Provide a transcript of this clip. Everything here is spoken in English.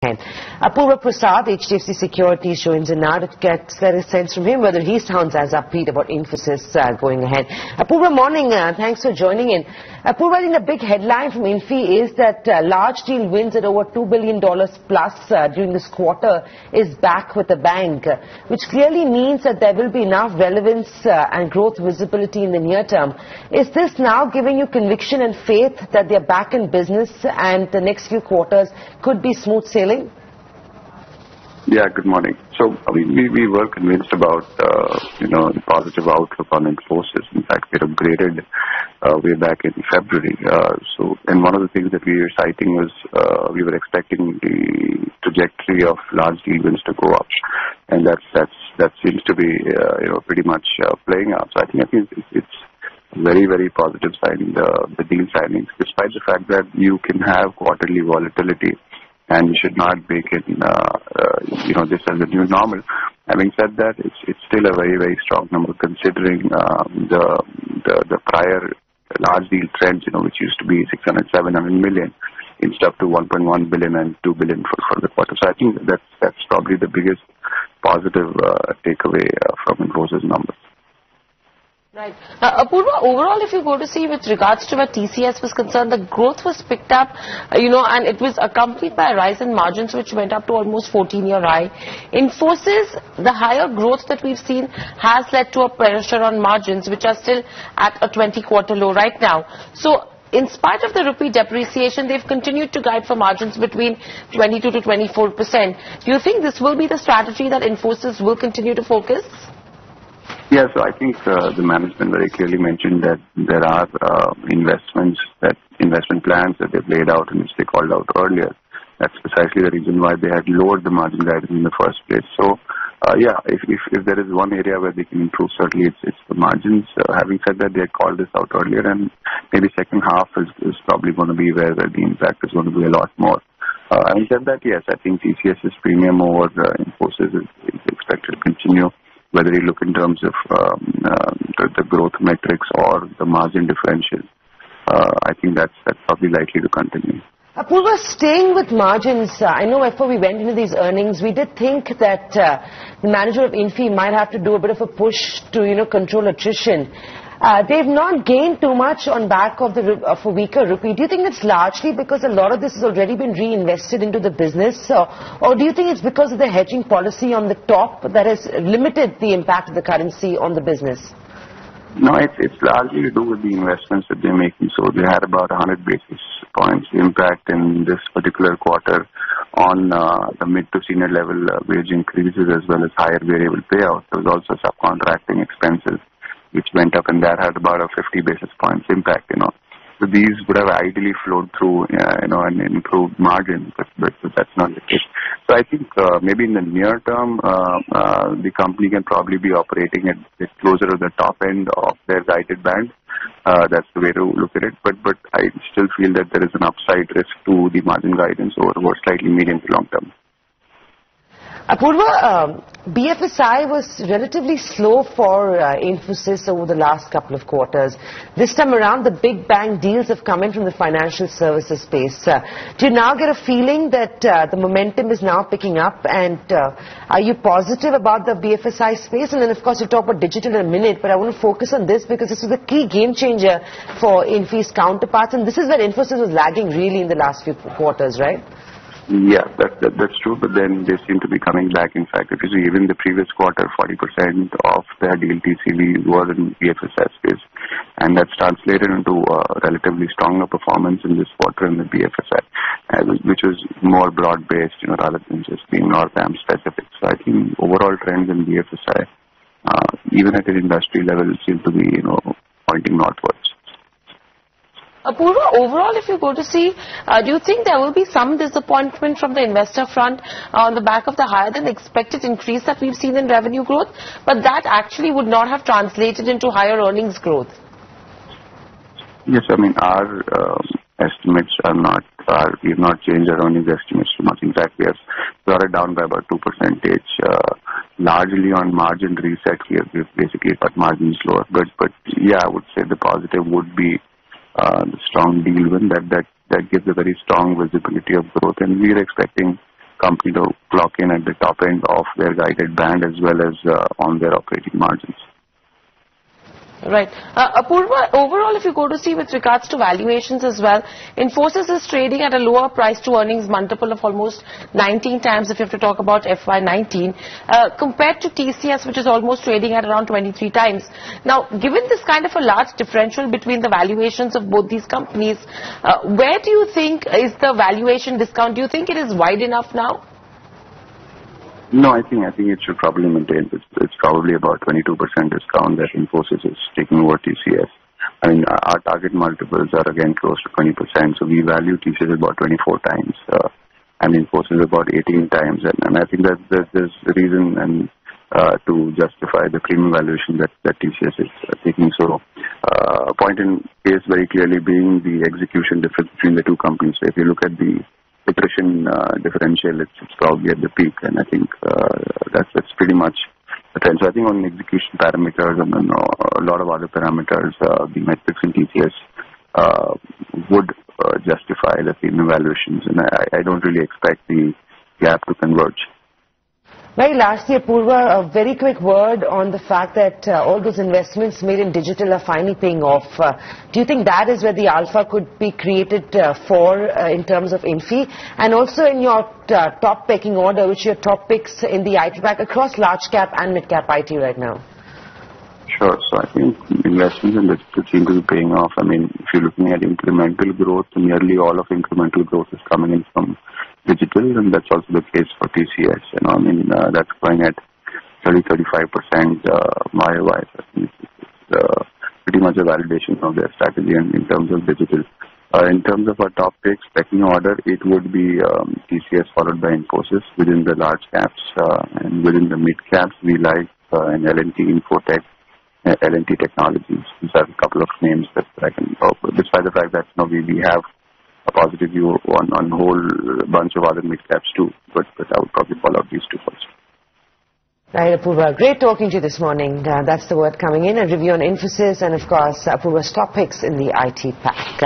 Apurva Prasad, HDFC Securities, joins in now to get a sense from him whether he sounds as upbeat about Infosys going ahead. Apurva, morning. Thanks for joining in. Apurva, I think the big headline from Infi is that large deal wins at over $2 billion plus during this quarter is back with the bank, which clearly means that there will be enough relevance and growth visibility in the near term. Is this now giving you conviction and faith that they're back in business and the next few quarters could be smooth sailing? Yeah, good morning. So we were convinced about the positive outlook on Infosys. In fact, we upgraded way back in February. And one of the things that we were citing was we were expecting the trajectory of large deal wins to go up, and that seems to be pretty much playing out. So I think it's very, very positive sign, the deal signings, despite the fact that you can have quarterly volatility. And you should not bake in, this as a new normal. Having said that, it's still a very, very strong number considering the prior large deal trends, which used to be 600, 700 million, inched up to 1.1 billion and 2 billion for the quarter. So I think that's probably the biggest positive takeaway from Infosys numbers. Right. Apurva, overall, if you go to see with regards to where TCS was concerned, the growth was picked up, and it was accompanied by a rise in margins, which went up to almost 14-year high. Infosys, the higher growth that we've seen has led to a pressure on margins, which are still at a 20-quarter low right now. So, in spite of the rupee depreciation, they've continued to guide for margins between 22 to 24%. Do you think this will be the strategy that Infosys will continue to focus? Yeah, so I think the management very clearly mentioned that there are investment plans that they've laid out and which they called out earlier. That's precisely the reason why they had lowered the margin guidance in the first place. So, if there is one area where they can improve, certainly it's the margins. Having said that, they had called this out earlier, and maybe second half is probably going to be where the impact is going to be a lot more. Having said that, yes, I think TCS's premium over Infosys is expected to continue. Whether you look in terms of the growth metrics or the margin differential, I think that's probably likely to continue. Apurva, staying with margins, I know before we went into these earnings, we did think that the manager of Infi might have to do a bit of a push to, control attrition. They've not gained too much on back of a weaker rupee. Do you think it's largely because a lot of this has already been reinvested into the business? Or do you think it's because of the hedging policy on the top that has limited the impact of the currency on the business? No, it's largely to do with the investments that they're making. So they had about 100 basis points impact in this particular quarter on the mid to senior level wage increases as well as higher variable payouts. There was also subcontracting expenses, which went up, and that had about a 50 basis points impact, So these would have ideally flowed through, an improved margin, but that's not the case. So I think maybe in the near term, the company can probably be operating at closer to the top end of their guided band. That's the way to look at it. But I still feel that there is an upside risk to the margin guidance over slightly medium to long term. Apurva, BFSI was relatively slow for Infosys over the last couple of quarters. This time around, the big bang deals have come in from the financial services space. Do you now get a feeling that the momentum is now picking up? And are you positive about the BFSI space? And then, of course, we'll talk about digital in a minute, but I want to focus on this because this is a key game changer for Infi's counterparts. And this is where Infosys was lagging really in the last few quarters, right? Yeah, that's true, but then they seem to be coming back. In fact, if you see, even the previous quarter, 40% of their deal TCV was in BFSI space, and that's translated into a relatively stronger performance in this quarter in the BFSI, which was more broad-based, rather than just being Northam specific. So I think overall trends in BFSI, even at an industry level, seem to be, pointing northwards. Apurva, overall, if you go to see, do you think there will be some disappointment from the investor front on the back of the higher than expected increase that we've seen in revenue growth, but that actually would not have translated into higher earnings growth? Yes, I mean, our estimates are not, we have not changed our earnings estimates too much. In fact, we have brought it down by about 2%, largely on margin reset. We've basically got margins lower. But yeah, I would say the positive would be the strong deal win that gives a very strong visibility of growth, and we are expecting company to clock in at the top end of their guided band as well as on their operating margins. Right. Apurva, overall, if you go to see with regards to valuations as well, Infosys is trading at a lower price to earnings multiple of almost 19 times if you have to talk about FY19, compared to TCS, which is almost trading at around 23 times. Now, given this kind of a large differential between the valuations of both these companies, where do you think is the valuation discount? Do you think it is wide enough now? No, I think it should probably maintain. It's probably about 22% discount that Infosys is taking over TCS. I mean, our target multiples are again close to 20%. So we value TCS about 24 times, and Infosys about 18 times. And I think that there's a reason and to justify the premium valuation that TCS is taking. So, point in case very clearly being the execution difference between the two companies. So if you look at the attrition differential, it's probably at the peak, and I think that's pretty much the trend. So I think on execution parameters and a lot of other parameters, the metrics in TCS would justify the premium valuations, and I don't really expect the gap to converge. Very lastly, Apurva, a very quick word on the fact that all those investments made in digital are finally paying off. Do you think that is where the alpha could be created in terms of Infi? And also in your top picking order, which are your top picks in the IT pack across large cap and mid cap IT right now? Sure. So I think investments in digital seem to be paying off. I mean, if you're looking at incremental growth, nearly all of incremental growth is coming in from digital, and that's also the case for TCS. I mean, that's going at 30-35% YOY. So I think it's pretty much a validation of their strategy in terms of digital. In terms of our top picks, pecking order, it would be TCS followed by Infosys within the large caps, and within the mid caps, we like an L&T Infotech, L&T Technologies. These are a couple of names that I can talk about, despite the fact that we have a positive view on a whole bunch of other mid caps too, but I would probably call out these two first. Right, Apurva. Great talking to you this morning. That's the word coming in. A review on Infosys and, of course, Apurva's top picks in the IT pack.